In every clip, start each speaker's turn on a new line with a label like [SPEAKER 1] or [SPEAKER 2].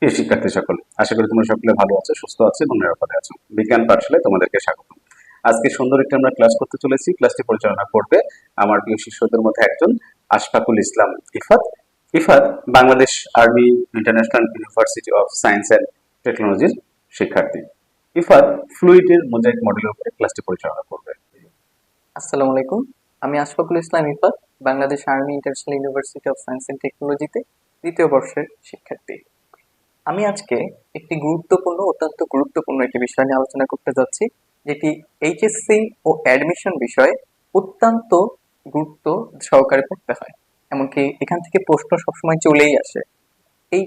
[SPEAKER 1] প্রিয় শিক্ষার্থী সকল, আশা করি তোমরা সকলে ভালো আছো, সুস্থ আছো এবং নিরাপদে আছো। বিজ্ঞান পাঠশালায় তোমাদেরকে স্বাগত। আজকে সুন্দর একটি আমরা ক্লাস করতে চলেছি। ক্লাসটি পরিচালনা করবে আমার প্রিয় শিষ্যদের মধ্যে একজন, Ashfaqul Islam Ifat. Ifat Bangladesh Army International University of Science and টেকনোলজির শিক্ষার্থী। ইফাত ফ্লুইডের মোজাইক মডেলের উপরে ক্লাসটি পরিচালনা করবে।
[SPEAKER 2] আসসালামু আলাইকুম। আমি Ashfaqul Islam Ifat, Bangladesh Army International University of Science and টেকনোলজিতে দ্বিতীয় বর্ষের শিক্ষার্থী। আমি আজকে একটি অত্যন্ত গুরুত্বপূর্ণ একটি বিষয় নিয়ে আলোচনা করতে যাচ্ছি, যেটি এইচএসসি ও অ্যাডমিশন বিষয়ে অত্যন্ত গুরুত্ব সহকারে পড়তে হয়। এমনকি এখান থেকে প্রশ্ন সবসময় চলেই আসে। এই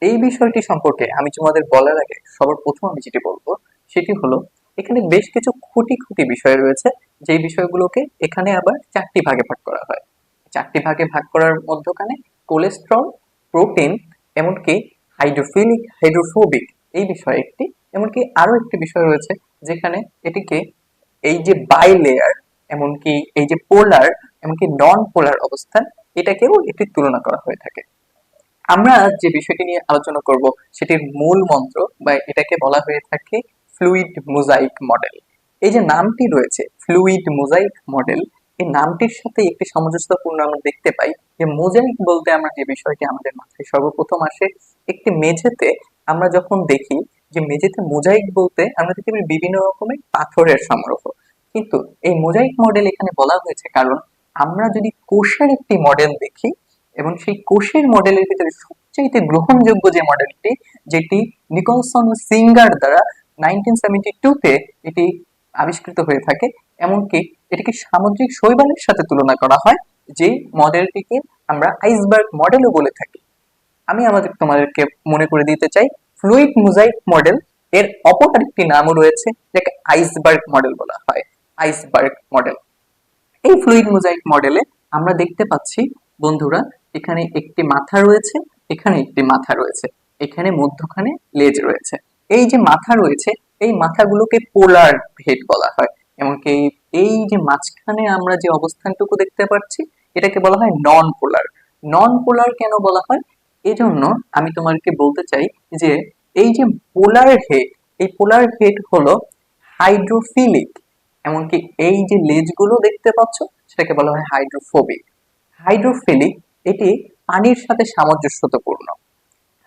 [SPEAKER 2] এই বিষয়টি সম্পর্কে আমি তোমাদের বলার আগে সবার প্রথম আমি যেটি বলবো সেটি হলো, এখানে বেশ কিছু খুঁটি খুঁটি বিষয় রয়েছে, যে বিষয়গুলোকে এখানে আবার চারটি ভাগে ভাগ করা হয়। চারটি ভাগে ভাগ করার মধ্যখানে কোলেস্ট্রল, প্রোটিন, এমনকি হাইড্রোফিলিক, হাইড্রোফোবিক এই বিষয় একটি, এমনকি আরো একটি বিষয় রয়েছে যেখানে এটিকে এই যে বাই লেয়ার, এমনকি এই যে পোলার, এমনকি নন পোলার অবস্থান, এটাকেও একটি তুলনা করা হয়ে থাকে। আমরা যে বিষয়টি নিয়ে আলোচনা করব সেটির মূল মন্ত্র বা এটাকে বলা হয়ে থাকে ফ্লুইড মোজাইক মডেল। এই যে নামটি রয়েছে ফ্লুইড মোজাইক মডেল, এই নামটির সাথে একটি সামঞ্জস্যপূর্ণ আমরা দেখতে পাই যে মোজাইক বলতে আমরা যে বিষয়টি আমাদের মাথায় সর্বপ্রথম আসে, একটি মেঝেতে আমরা যখন দেখি যে মেঝেতে মোজাইক বলতে আমরা দেখতে পাই বিভিন্ন রকমের পাথরের সমারোহ। কিন্তু এই মোজাইক মডেল এখানে বলা হয়েছে কারণ আমরা যদি কোষের একটি মডেল দেখি, এবং সেই কোষের মডেলের ভিতরে সবচেয়ে গ্রহণযোগ্য যে মডেলটি, যেটি নিকলসন ও সিঙ্গার দ্বারা 1972 তে এটি আবিষ্কৃত হয়ে থাকে, এমনকি এটিকে সামুদ্রিক শৈবালের সাথে তুলনা করা হয়, যে মডেলটিকে আমরা আইসবার্গ মডেলও বলে থাকি। আমি তোমাদেরকে মনে করে দিতে চাই, ফ্লুইড মোজাইক মডেল এর অপর আরেকটি নামও রয়েছে, যাকে আইসবার্গ মডেল বলা হয়। আইসবার্গ মডেল, এই ফ্লুইড মোজাইক মডেলে আমরা দেখতে পাচ্ছি বন্ধুরা, এখানে একটি মাথা রয়েছে, এখানে একটি মাথা রয়েছে, এখানে মধ্যখানে লেজ রয়েছে। এই যে মাথা রয়েছে, এই মাথাগুলোকে পোলার হেড বলা হয়। এমনকি এই যে মাঝখানে আমরা যে অবস্থানটুকু দেখতে পাচ্ছি, এটাকে বলা হয় নন পোলার। নন পোলার কেন বলা হয়, এজন্য আমি তোমাকে বলতে চাই যে এই যে পোলার হেড, এই পোলার হেড হলো হাইড্রোফিলিক, এমনকি এই যে লেজগুলো দেখতে পাচ্ছ সেটাকে বলা হয় হাইড্রোফোবিক। হাইড্রোফিলিক, এটি পানির সাথে সামঞ্জস্যপূর্ণ।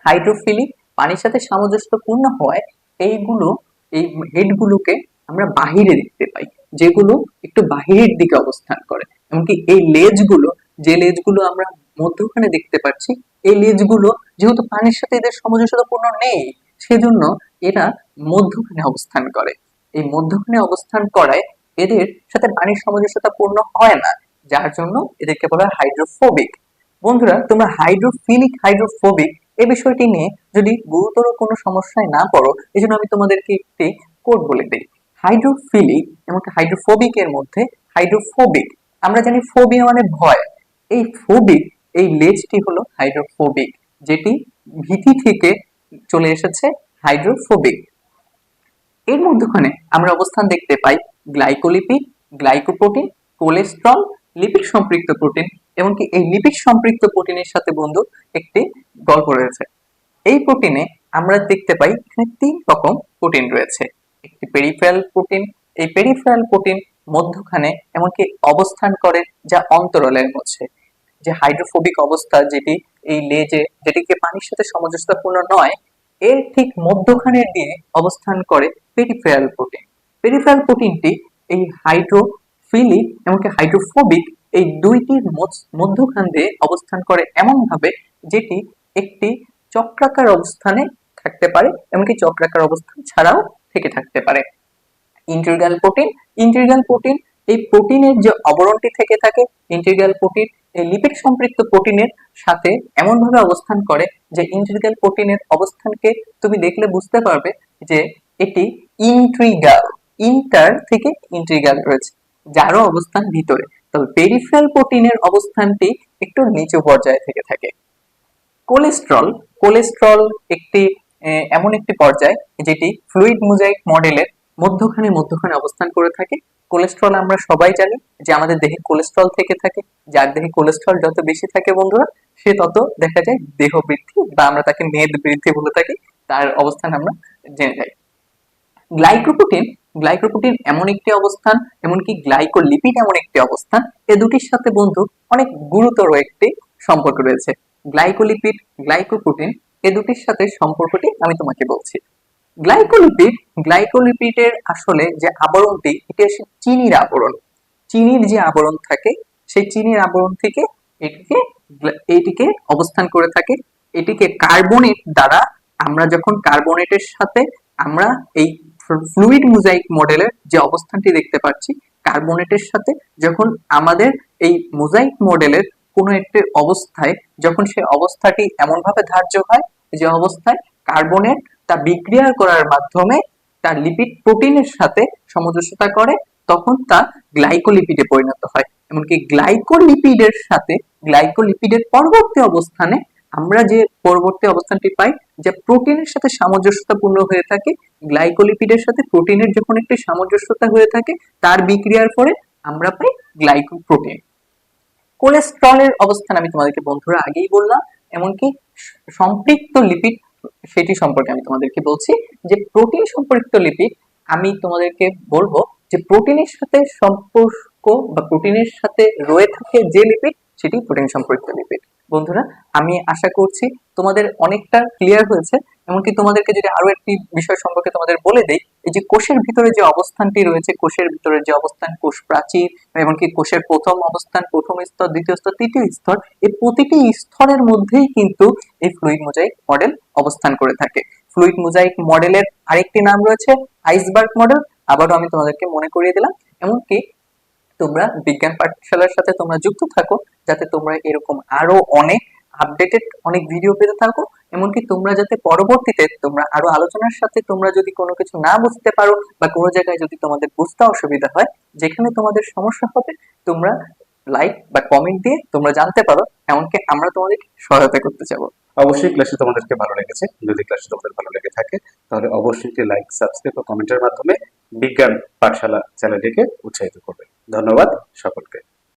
[SPEAKER 2] হাইড্রোফিলিক পানির সাথে সামঞ্জস্যপূর্ণ হওয়ায় এইগুলো, এই হেডগুলোকে আমরা বাহিরে দেখতে পাই, যেগুলো একটু বাহিরের দিকে অবস্থান করে। এমনকি এই লেজগুলো, যে লেজগুলো আমরা মধ্যখানে দেখতে পাচ্ছি, এই লেজগুলো যেহেতু পানির সাথে এদের সামঞ্জস্যপূর্ণ নেই, সেজন্য এরা মধ্যখানে অবস্থান করে। এই মধ্যখানে অবস্থান করায় এদের সাথে পানির সামঞ্জস্যতা পূর্ণ হয় না, যার জন্য এদেরকে বলা হয় হাইড্রোফোবিক। বন্ধুরা, তোমরা হাইড্রোফিলিক, হাইড্রোফোবিক এই বিষয়টি নিয়ে যদি গুরুতর কোনো সমস্যায় না পড়ো, এই জন্য আমি তোমাদেরকে একটি কোড বলে দিই। হাইড্রোফিলিক এবং হাইড্রোফোবিক এর মধ্যে হাইড্রোফোবিক, আমরা জানি ফোবিয়া মানে ভয়, এই ফোবিক, এই লেজটি হলো হাইড্রোফোবিক, যেটি ভীতি থেকে চলে এসেছে হাইড্রোফোবিক। এর মধ্যখানে আমরা অবস্থান দেখতে পাই গ্লাইকোলিপিড, গ্লাইকোপ্রোটিন, কোলেস্ট্রল, লিপিড সম্পৃক্ত প্রোটিন, এমনকি এই লিপিড সম্পৃক্ত প্রোটিনের সাথে বন্ধু একটি গল্প রয়েছে। এই প্রোটিনে আমরা দেখতে পাই এখানে তিন রকম প্রোটিন রয়েছে। একটি পেরিফেরাল প্রোটিন, এই পেরিফেরাল প্রোটিন মধ্যখানে এমনকি অবস্থান করে যা অন্তরালের মধ্যে, যে হাইড্রোফোবিক অবস্থা যেটি এই লেজে, যেটিকে পানির সাথে সামঞ্জস্যপূর্ণ নয়, এর ঠিক মধ্যখানে দিয়ে অবস্থান করে পেরিফেরাল প্রোটিন। পেরিফেরাল প্রোটিনটি এই হাইড্রোফিলিক এমনকি হাইড্রোফোবিক এই দুইটির মধ্যখান দিয়ে অবস্থান করে এমন ভাবে, যেটি একটি চক্রাকার অবস্থানে থাকতে পারে, এমনকি চক্রাকার অবস্থান ছাড়াও থেকে থাকতে পারে। ইন্টিগ্রাল প্রোটিন, ইন্টিগ্রাল প্রোটিন, এই প্রোটিনের যে আবরণটি থেকে থাকে, ইন্টিগ্রাল প্রোটিন এই লিপিড সম্পৃক্ত প্রোটিনের সাথে এমন ভাবে অবস্থান করে যে ইন্টিগ্রাল প্রোটিনের অবস্থানকে তুমি দেখলে বুঝতে পারবে যে এটি ইন্ট্রিগাল, ইন্টার থেকে ইন্ট্রিগাল রয়েছে, যারও অবস্থান ভিতরে। তবে পেরিফেরাল প্রোটিনের অবস্থানটি একটু নিচু পর্যায়ে থেকে থাকে। কোলেস্ট্রল, কোলেস্ট্রল একটি এমন একটি পর্যায় যেটি ফ্লুইড মোজাইক মডেলের মধ্যখানে মধ্যখানে অবস্থান করে থাকে, কোলেস্ট্রল আমরা সবাই জানি যে আমাদের দেহে কোলেস্ট্রল থেকে থাকে। যার দেহে কোলেস্ট্রল যত বেশি থাকে বন্ধুরা, সে তত দেখা যায় দেহ বৃদ্ধি, বা আমরা তাকে মেদ বৃদ্ধি বলে থাকি, তার অবস্থান আমরা জেনে যাই। গ্লাইকোপ্রোটিন গ্লাইকোপ্রোটিন এমন একটি অবস্থান, এমনকি গ্লাইকোলিপিড এমন একটি অবস্থান, এ দুটির সাথে বন্ধু অনেক গুরুতর একটি সম্পর্ক রয়েছে। গ্লাইকোলিপিড, গ্লাইকোপ্রোটিন, এ দুটির সাথে সম্পর্কটি আমি তোমাকে বলছি। গ্লাইকোলিপিডের আসলে যে আবরণটি, এটি আসলে চিনির আবরণ। চিনির যে আবরণ থাকে, সেই চিনির আবরণ থেকে এটিকে এইটিকে অবস্থান করে থাকে। এটিকে কার্বনেট দ্বারা, আমরা যখন কার্বনেটের সাথে আমরা এই ফ্লুইড মোজাইক মডেলের যে অবস্থানটি দেখতে পাচ্ছি, কার্বনেটের সাথে যখন আমাদের এই মোজাইক মডেলের কোনো একটি অবস্থায়, যখন সেই অবস্থাটি এমনভাবে ধার্য হয় যে অবস্থায় কার্বনেট তা বিক্রিয়া করার মাধ্যমে তার লিপিড প্রোটিনের সাথে সামঞ্জস্যতা করে, তখন তা গ্লাইকোলিপিডে পরিণত হয়। এমনকি গ্লাইকোলিপিডের পরবর্তী অবস্থানে আমরা যে পরবর্তী অবস্থানটি পাই, যা প্রোটিনের সাথে সামঞ্জস্যতাপূর্ণ হয়ে থাকে। গ্লাইকোলিপিডের সাথে প্রোটিনের যখন একটি সামঞ্জস্যতা হয়ে থাকে, তার বিক্রিয়ার পরে আমরা পাই গ্লাইকোপ্রোটিন। কোলেস্ট্রলের অবস্থান আমি তোমাদেরকে বন্ধুরা আগেই বললাম। এমনকি সম্পৃক্ত লিপিড, সেটি সম্পর্কে আমি তোমাদেরকে বলছি যে প্রোটিন সম্পৃক্ত লিপিড। আমি তোমাদেরকে বলবো যে প্রোটিনের সাথে সম্পর্ক বা প্রোটিনের সাথে রয়ে থাকে যে লিপিড, সেটি প্রোটিন সম্পৃক্ত লিপিড। বন্ধুরা, আমি আশা করছি তোমাদের অনেকটা ক্লিয়ার হয়েছে। এমনকি তোমাদেরকে যদি আরো একটি বিষয় সম্পর্কে তোমাদের বলে দেই, এই যে কোষের ভিতরে যে অবস্থানটি রয়েছে, কোষের ভিতরে যে অবস্থান, কোষ প্রাচীর, এমনকি কোষের প্রথম অবস্থান, প্রথম স্তর, দ্বিতীয় স্তর, তৃতীয় স্তর, এই প্রতিটি স্তরের মধ্যেই কিন্তু এই ফ্লুইড মোজাইক মডেল অবস্থান করে থাকে। ফ্লুইড মোজাইক মডেলের আরেকটি নাম রয়েছে আইসবার্গ মডেল। আবারও আমি তোমাদেরকে মনে করিয়ে দিলাম। এমনকি তোমরা বিজ্ঞান পাঠশালার সাথে তোমরা যুক্ত থাকো, যাতে তোমরা এরকম আরো অনেক আপডেটেড অনেক ভিডিও পেতে থাকো। এমনকি তোমরা যাতে পরবর্তীতে তোমরা আরো আলোচনার সাথে তোমরা যদি কোনো কিছু না বুঝতে পারো, বা কোনো জায়গায় যদি তোমাদের বুঝতে অসুবিধা হয়, যেখানে তোমাদের সমস্যা হবে, তোমরা লাইক বা কমেন্ট দিয়ে তোমরা জানতে পারো। এমনকি আমরা তোমাদের সহায়তা করতে চাবো।
[SPEAKER 1] অবশ্যই ক্লাসে তোমাদেরকে ভালো লেগেছে। যদি ক্লাসে তোমাদের ভালো লেগে থাকে, তাহলে অবশ্যই একটি লাইক, সাবস্ক্রাইব ও কমেন্টের মাধ্যমে বিজ্ঞান পাঠশালা চ্যানেলটিকে উৎসাহিত করবে। ধন্যবাদ সকলকে।